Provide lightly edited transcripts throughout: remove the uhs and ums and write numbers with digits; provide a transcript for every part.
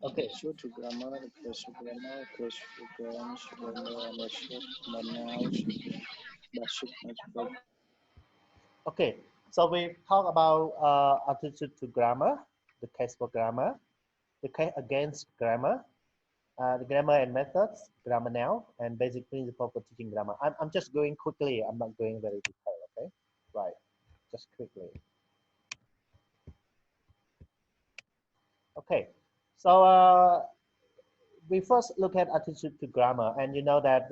Okay, shoot to grammar, close to grammar, close to grammar, grammar, mashup, mouse, basic, mashup. Okay, so we talk about attitude to grammar, the case for grammar, the case against grammar, the grammar and methods, grammar now, and basic principle for teaching grammar. I'm just going quickly. I'm not going very detailed. Okay, right, just quickly. Okay, so we first look at attitude to grammar, and you know that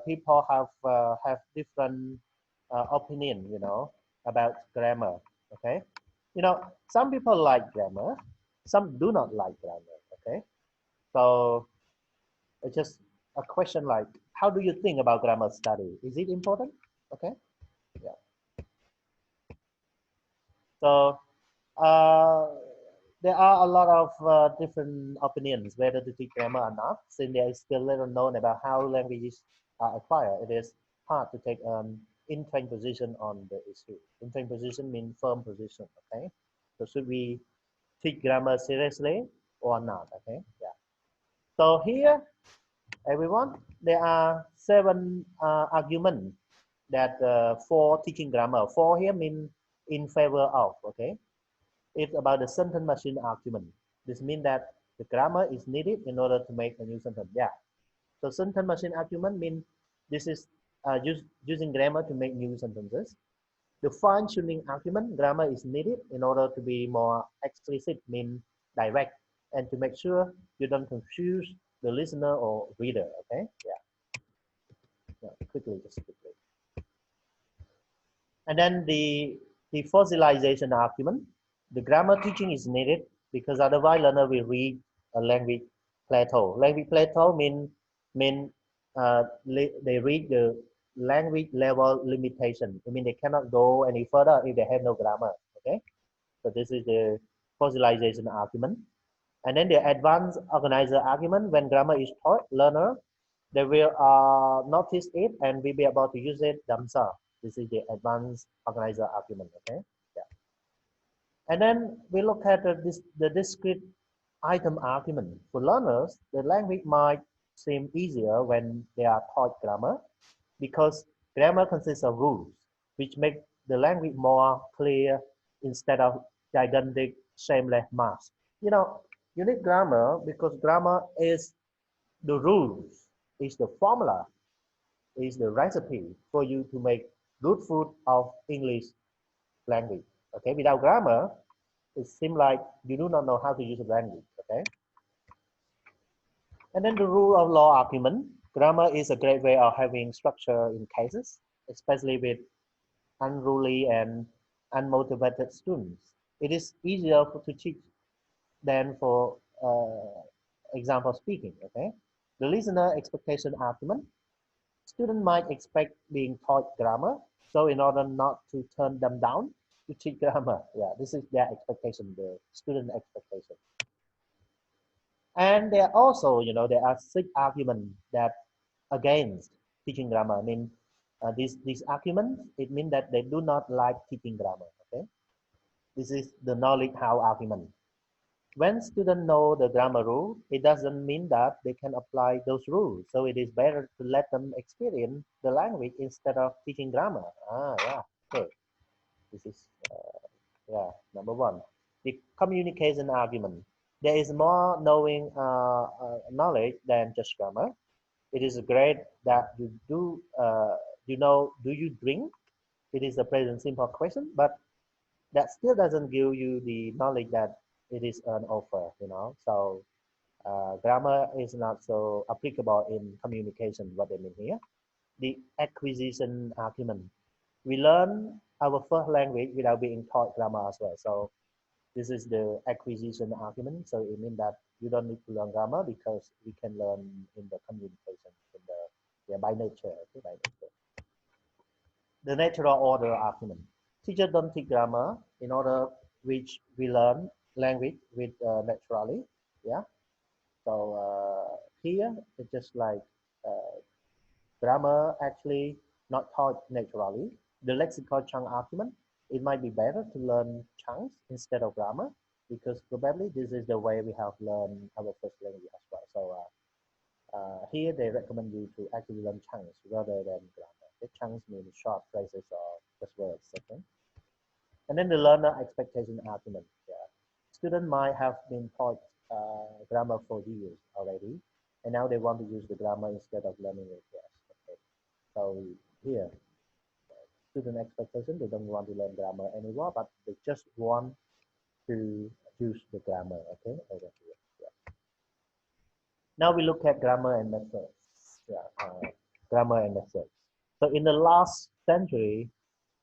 people have different opinion, about grammar. Okay, some people like grammar, some do not like grammar. Okay, so it's just a question like, how do you think about grammar study? Is it important? Okay, yeah. So uh, there are a lot of different opinions whether to teach grammar or not, since there is still little known about how languages are acquired. It is hard to take an in-trained position on the issue. In-trained position means firm position. Okay, so should we teach grammar seriously or not? Okay, yeah. So here, everyone, there are 7 arguments that for teaching grammar. For here means in favor of. Okay, it's about the sentence machine argument. This means that the grammar is needed in order to make a new sentence. Yeah. So sentence machine argument means this is using grammar to make new sentences. The fine-tuning argument, grammar is needed in order to be more explicit, mean direct, and to make sure you don't confuse the listener or reader. Okay. Yeah. Quickly, just quickly. And then the fossilization argument, the grammar teaching is needed because otherwise learner will read a language plateau. Language plateau mean they read the language level limitation. I mean they cannot go any further if they have no grammar. Okay, so this is the fossilization argument. And then the advanced organizer argument, when grammar is taught, learner they will notice it and will be able to use it themselves. This is the advanced organizer argument. Okay, yeah. And then we look at the discrete item argument. For learners, the language might seem easier when they are taught grammar because grammar consists of rules, which make the language more clear instead of gigantic, shameless mass. You know, you need grammar because grammar is the rules, is the formula, is the recipe for you to make good food of English language. Okay, without grammar, it seems like you do not know how to use a language. Okay, and then the rule of law argument. Grammar is a great way of having structure in cases, especially with unruly and unmotivated students. It is easier to teach than for example speaking. Okay, the listener expectation argument. Students might expect being taught grammar, so in order not to turn them down, to teach grammar. Yeah, this is their expectation, the student expectation. And there are also, there are 6 arguments that against teaching grammar. I mean, these arguments, it means that they do not like teaching grammar. Okay, this is the knowledge how argument. When students know the grammar rule, it doesn't mean that they can apply those rules. So it is better to let them experience the language instead of teaching grammar. Yeah. Okay. This is, yeah, number 1. The communication argument. There is more knowing knowledge than just grammar. It is great that do you drink? It is a present simple question, but that still doesn't give you the knowledge that it is an offer. So grammar is not so applicable in communication, what I mean here. The acquisition argument. We learn our first language without being taught grammar as well. So this is the acquisition argument. So it means that you don't need to learn grammar because we can learn in the communication, by nature, okay, by nature. The natural order argument. Teachers don't teach grammar in order which we learn language with naturally. Yeah. So here it's just like uh, grammar actually not taught naturally. The lexical chunk argument. It might be better to learn chunks instead of grammar because probably this is the way we have learned our first language as well. So here they recommend you to actually learn chunks rather than grammar. The chunks mean short phrases or just words. Okay. And then the learner expectation argument. Yeah. Student might have been taught grammar for years already, and now they want to use the grammar instead of learning it. Yes. Okay. So here, student expectation, they don't want to learn grammar anymore, but they just want to use the grammar. Okay, over here. Yeah. Now we look at grammar and methods. Yeah, grammar and methods. So in the last century,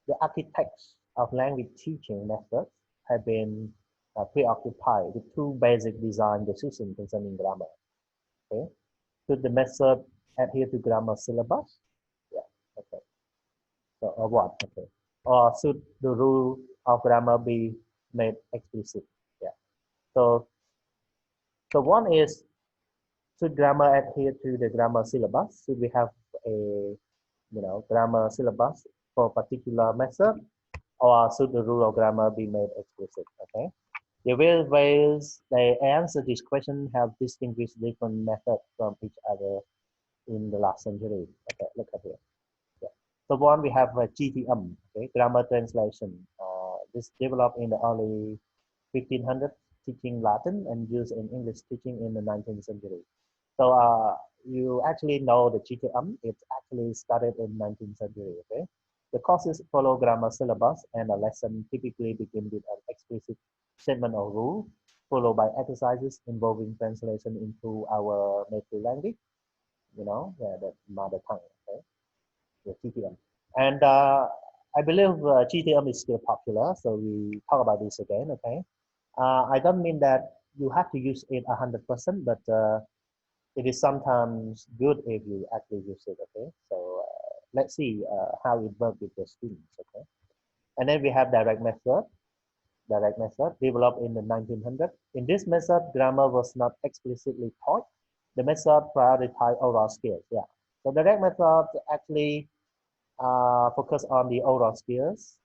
the architects of language teaching methods have been preoccupied with two basic design decisions concerning grammar. Okay, should the method adhere to grammar syllabus? Yeah. Okay. So or what? Okay. Or should the rule of grammar be made explicit? Yeah. So one is, should grammar adhere to the grammar syllabus? Should we have a grammar syllabus for particular method, or should the rule of grammar be made explicit? Okay. The various ways they answer this question have distinguished different methods from each other in the last century. Okay, look at here. Yeah. So one we have a GTM, okay, grammar translation. This developed in the early 1500s, teaching Latin and used in English teaching in the 19th century. So you actually know the GTM. It's actually started in 19th century. Okay, the courses follow grammar syllabus, and a lesson typically begin with an explicit statement or rule, followed by exercises involving translation into our native language. Yeah, the mother tongue. Okay, the GTM, and I believe GTM is still popular. So we talk about this again. Okay, I don't mean that you have to use it 100%, but it is sometimes good if you actually use it. Okay, so let's see how it works with the students. Okay, and then we have direct method developed in the 1900s. In this method, grammar was not explicitly taught. The method prioritized oral skills. Yeah, so direct method actually focus on the oral skills,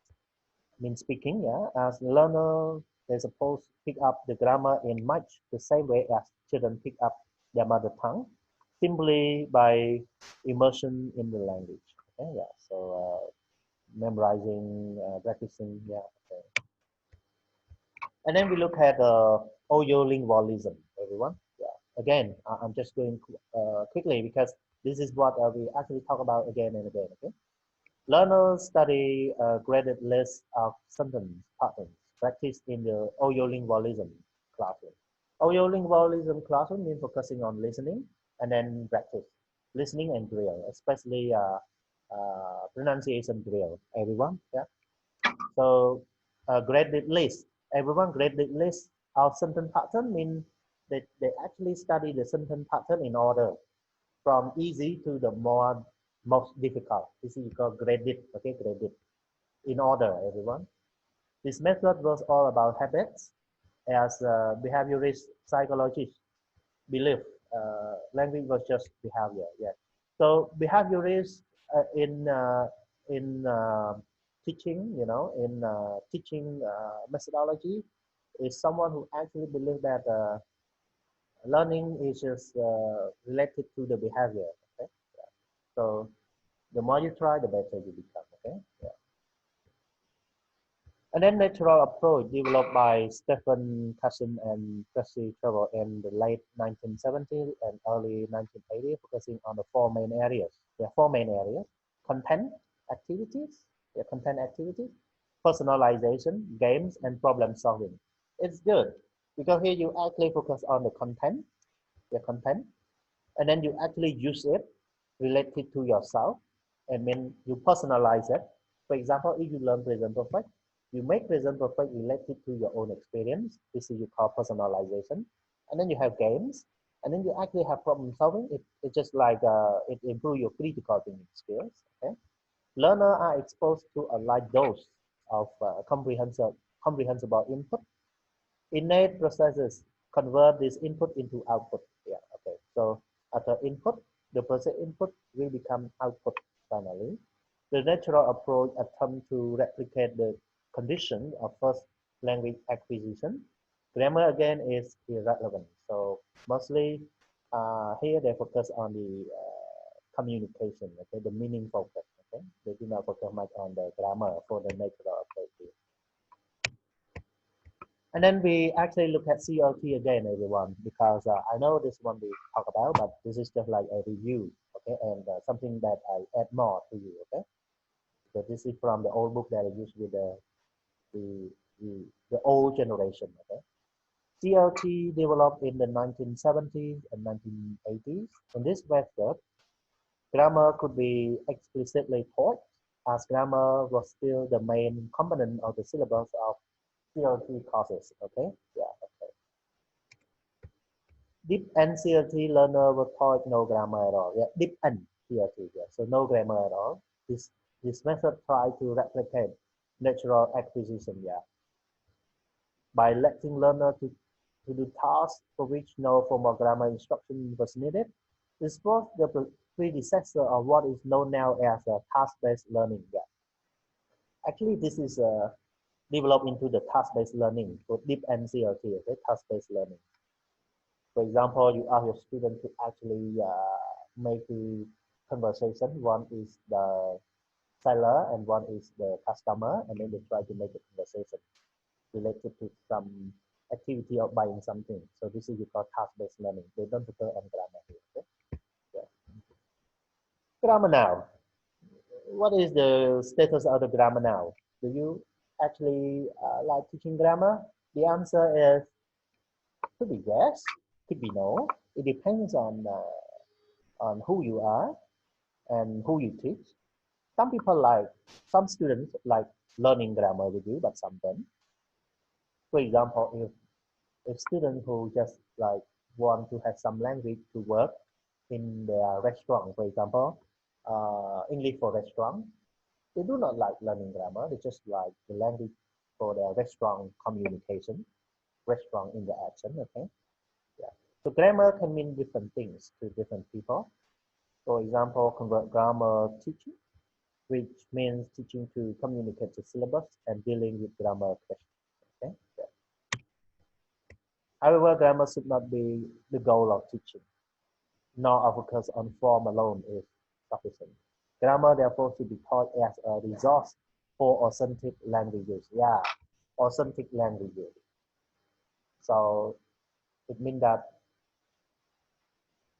mean speaking. Yeah, as learner they're supposed to pick up the grammar in much the same way as children pick up their mother tongue, simply by immersion in the language. Okay, yeah, so memorizing, practicing. Yeah, okay. And then we look at audiolingualism, everyone. Yeah, again, I'm just going quickly because this is what we actually talk about again and again. Okay. Learners study a graded list of sentence patterns practiced in the audiolingualism classroom. Audiolingualism classroom means focusing on listening and then practice. Listening and drill, especially pronunciation drill. Everyone, yeah. So graded list. Everyone graded list of sentence pattern means that they actually study the sentence pattern in order from easy to the most difficult. This is called graded. Okay, graded in order, everyone. This method was all about habits, as behaviorist psychologists believe language was just behavior. Yeah. So behaviorists in teaching, in teaching methodology, is someone who actually believes that learning is just related to the behavior. Okay. Yeah. So the more you try, the better you become. Okay. Yeah. And then natural approach developed by Stephen Casson and Percy Trevor in the late 1970s and early 1980s, focusing on the four main areas. There are four main areas: content activities, personalization, games, and problem solving. It's good because here you actually focus on the content, and then you actually use it related to yourself, and then you personalize it. For example, if you learn present perfect, you make present perfect related to your own experience. This is you call personalization. And then you have games, and then you actually have problem solving. It's just like it improves your critical thinking skills. Okay, learners are exposed to a large dose of comprehensible input. Innate processes convert this input into output. Yeah, okay. So after input, the process input will become output finally. The natural approach attempts to replicate the condition of first language acquisition. Grammar again is irrelevant. So mostly here they focus on the communication, okay, the meaning focus. Okay, they do not focus much on the grammar for the natural approach. And then we actually look at CLT again, everyone, because I know this one we talk about, but this is just like a review, okay, and something that I add more to you, okay. So this is from the old book that I used with the, the old generation, okay. CLT developed in the 1970s and 1980s. In this method, grammar could be explicitly taught as grammar was still the main component of the syllabus of CLT courses, okay. Yeah. Deep end CLT learner were taught no grammar at all. Yeah, deep end CLT. Yeah, so no grammar at all. This method tried to replicate natural acquisition. Yeah, by letting learner to do tasks for which no formal grammar instruction was needed. This was the predecessor of what is known now as task-based learning. Yeah, actually, this is developed into the task-based learning for deep end CLT. Okay, task-based learning. For example, you ask your student to actually make the conversation. One is the seller and one is the customer, and then they try to make a conversation related to some activity of buying something. So this is called task-based learning. They don't focus on grammar here. Okay? Yeah. Grammar now. What is the status of the grammar now? Do you actually like teaching grammar? The answer is could be yes, could be no. It depends on who you are and who you teach. Some people like, some students like learning grammar with you, but some don't. For example, if students who just like want to have some language to work in their restaurant, for example, English for restaurant, they do not like learning grammar. They just like the language for their restaurant communication, restaurant interaction. Okay, yeah. So grammar can mean different things to different people. For example, convert grammar teaching, which means teaching to communicate the syllabus and dealing with grammar questions. Okay? Yeah. However, grammar should not be the goal of teaching, nor a focus on form alone is sufficient. Grammar, therefore, should be taught as a resource for authentic languages. Yeah, authentic languages. So it means that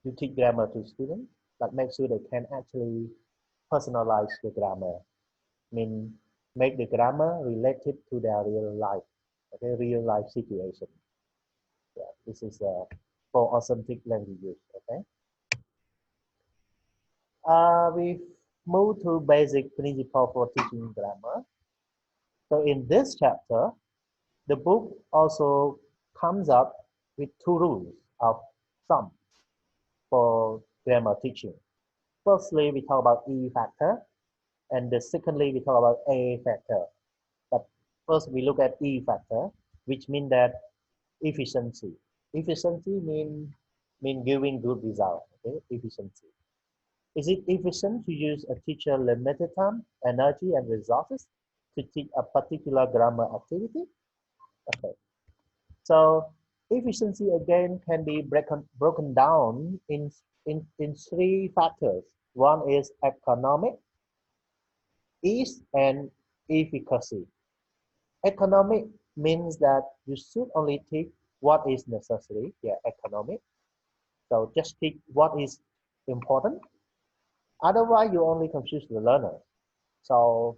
you teach grammar to students, but make sure they can actually personalize the grammar. Mean make the grammar related to their real life, okay, real life situation. Yeah, this is for authentic languages. Okay, we move to basic principle for teaching grammar. So in this chapter, the book also comes up with two rules of thumb for grammar teaching. Firstly, we talk about E factor, and the secondly, we talk about A factor. But first, we look at E factor, which means that efficiency. Efficiency mean giving good result. Okay, efficiency. Is it efficient to use a teacher limited time, energy, and resources to teach a particular grammar activity? Okay. So efficiency again can be broken down in three factors. One is economic, ease, and efficacy. Economic means that you should only teach what is necessary. Yeah, economic. So just teach what is important. Otherwise, you only confuse the learner. So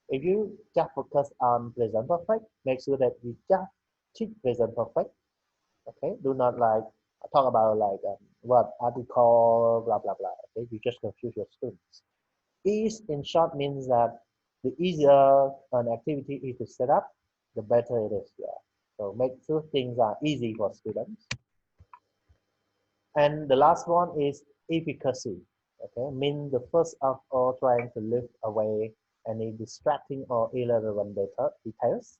if you just focus on present perfect, make sure that you just teach present perfect. Okay, do not like talk about like what article, blah blah blah. Okay, you just confuse your students. Ease in short means that the easier an activity is to set up, the better it is. Yeah. So make sure things are easy for students. And the last one is efficacy. Okay, mean the first of all trying to lift away any distracting or irrelevant details.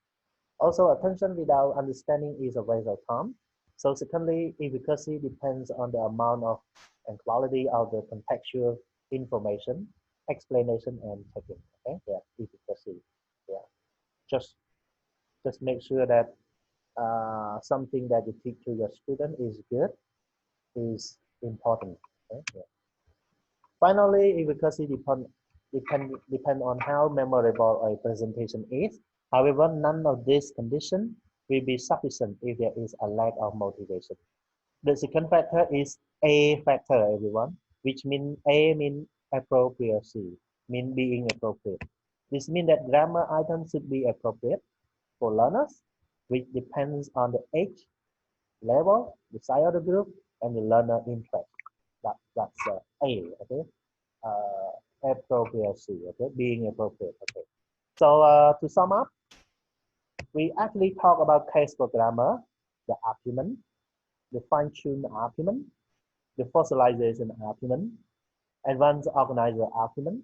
Also, attention without understanding is a waste of time. So secondly, efficacy depends on the amount of and quality of the contextual information, explanation, and technique. Okay, yeah, efficacy. Yeah, just just make sure that something that you teach to your student is good, is important. Okay? Yeah. Finally, efficacy depend on how memorable a presentation is. However, none of these conditions will be sufficient if there is a lack of motivation. The second factor is A factor, everyone, which means A means appropriacy, mean being appropriate. This means that grammar items should be appropriate for learners, which depends on the age, level, the size of the group, and the learner interest. That's A, okay? Appropriacy, okay? Being appropriate, okay? So to sum up, we actually talk about case for grammar, the argument, the fine-tuned argument, the fossilization argument, advanced organizer argument,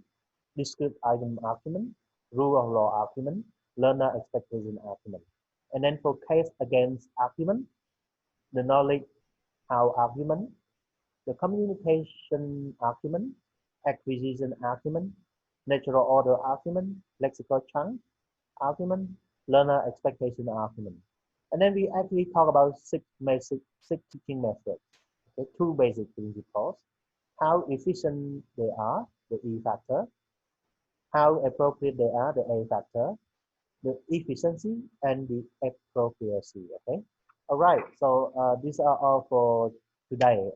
discrete item argument, rule of law argument, learner expectation argument. And then for case against argument, the knowledge how argument, the communication argument, acquisition argument, natural order argument, lexical chunk argument, learner expectation argument. And then we actually talk about six teaching methods. Okay, two basic principles. How efficient they are, the E factor. How appropriate they are, the A factor. The efficiency and the appropriacy. Okay. All right. So these are all for today.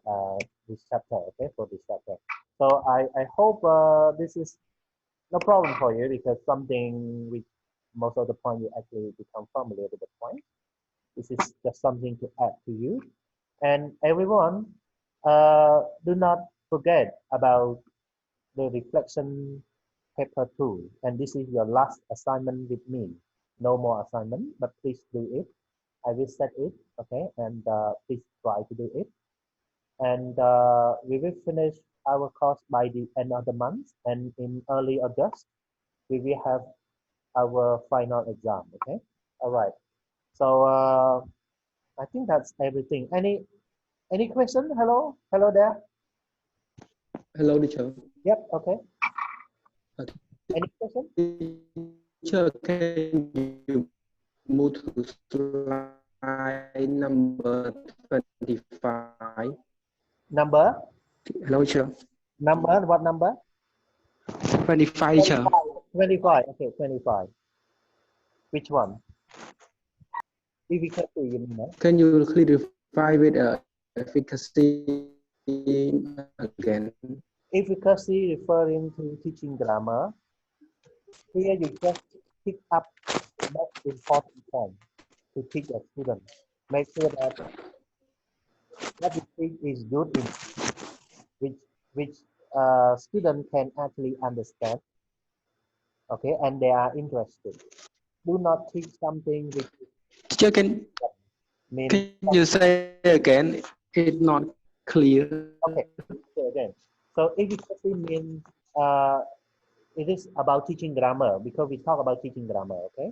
This chapter. Okay, for this chapter. So I hope this is no problem for you because something which most of the point you actually become familiar with the point. This is just something to add to you. And everyone, do not forget about the reflection paper 2. And this is your last assignment with me. No more assignment, but please do it. I will set it, okay? And please try to do it. And we will finish our course by the end of the month. And in early August, we will have our final exam, okay? All right. So I think that's everything. Any question? Hello there. Hello, teacher. Yep. Okay. Any question? Teacher, can you move to slide number 25? Number? Hello, teacher. Number? What number? 25, teacher. 25. Okay, 25. Which one? Efficacy, you mean, no? Can you clarify with efficacy again? Efficacy referring to teaching grammar. Here you just pick up the most important point to teach a student. Make sure that what you teach is good, which student can actually understand. Okay, and they are interested. Do not teach something which Teacher, can you say again? It's not clear. Okay, say again. So efficacy means it is about teaching grammar because we talk about teaching grammar. Okay,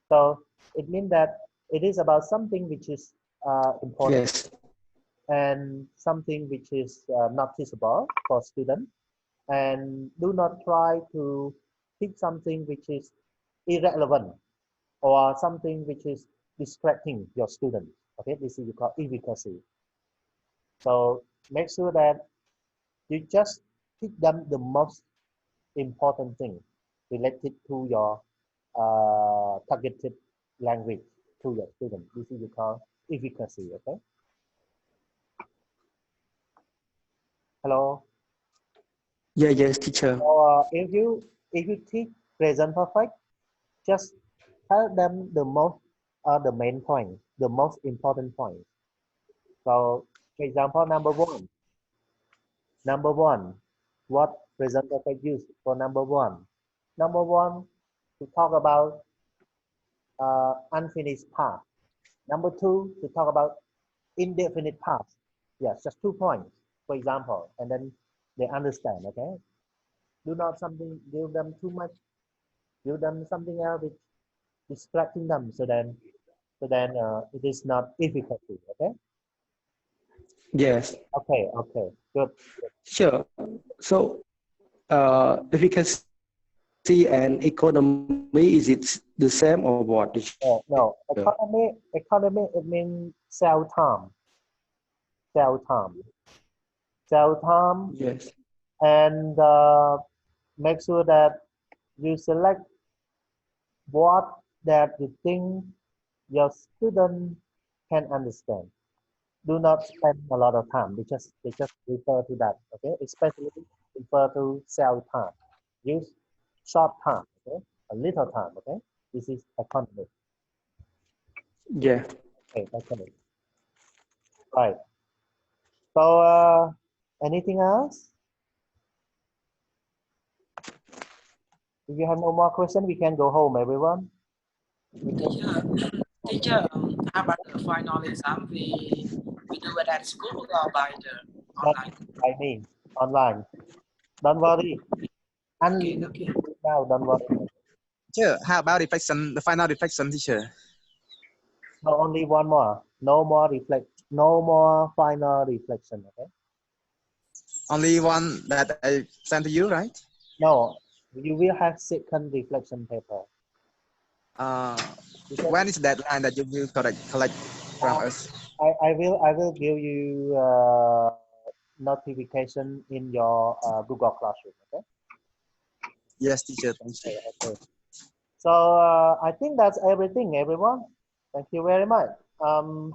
so it means that it is about something which is important. Yes. And something which is not teachable for students, and do not try to teach something which is irrelevant or something which is distracting your students. Okay, this is called efficacy. So make sure that you just teach them the most important thing related to your targeted language to your students. This is called efficacy. Okay. Hello. Yeah, yes, teacher. So if you teach present perfect, just tell them the the main point, the most important point. So, for example, number one, what present perfect use for number one? Number one, to talk about unfinished past. Number two, to talk about indefinite past. Yes, just 2 points, for example, and then they understand. Okay. Do not give them too much. Give them something else which distracting them. So then it is not efficacy. Okay. Yes. Okay. Okay. Good. Sure. So efficacy and economy, is it the same or what? No. Economy it means sell time. Sell time. Yes. And make sure that you select what that you think your student can understand. Do not spend a lot of time. They just refer to that. Okay, especially refer to sell time. Use short time. Okay, a little time. Okay, this is economy. Yeah. Okay, economy. Right. So anything else? If you have no more questions, we can go home, everyone. Teacher, how about the final exam? We do it at school or by the online? I mean, online. Don't worry. Okay. Now, don't worry. Teacher, how about reflection? The final reflection, teacher. No, only one more. No more final reflection. Okay. Only one that I sent to you, right? No, you will have second reflection paper. When is the deadline that you will collect from us? I will give you notification in your Google Classroom. Okay. Yes, teacher. Thank you. Okay. So I think that's everything, everyone. Thank you very much.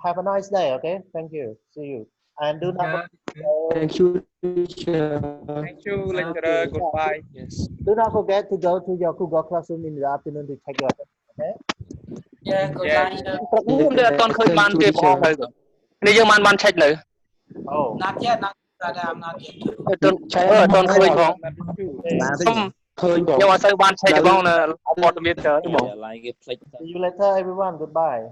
Have a nice day. Okay. Thank you. See you. And do not. Thank you, teacher. Thank you, lecturer. Goodbye. Yes. Do not forget to go to your Google Classroom in the afternoon to check your attendance. Okay. Yeah, Yeah. goodbye. ខ្ញុំដែលអត់ទាន់ឃើញបានគេបងអស់ហើយនេះយើងបាន check នៅ Oh. Not yet, I'm not yet. អត់ទាន់ឃើញបងខ្ញុំអត់ទៅបាន check ទេបងនៅព័ត៌មានច្រើនបង See you later, everyone. Goodbye.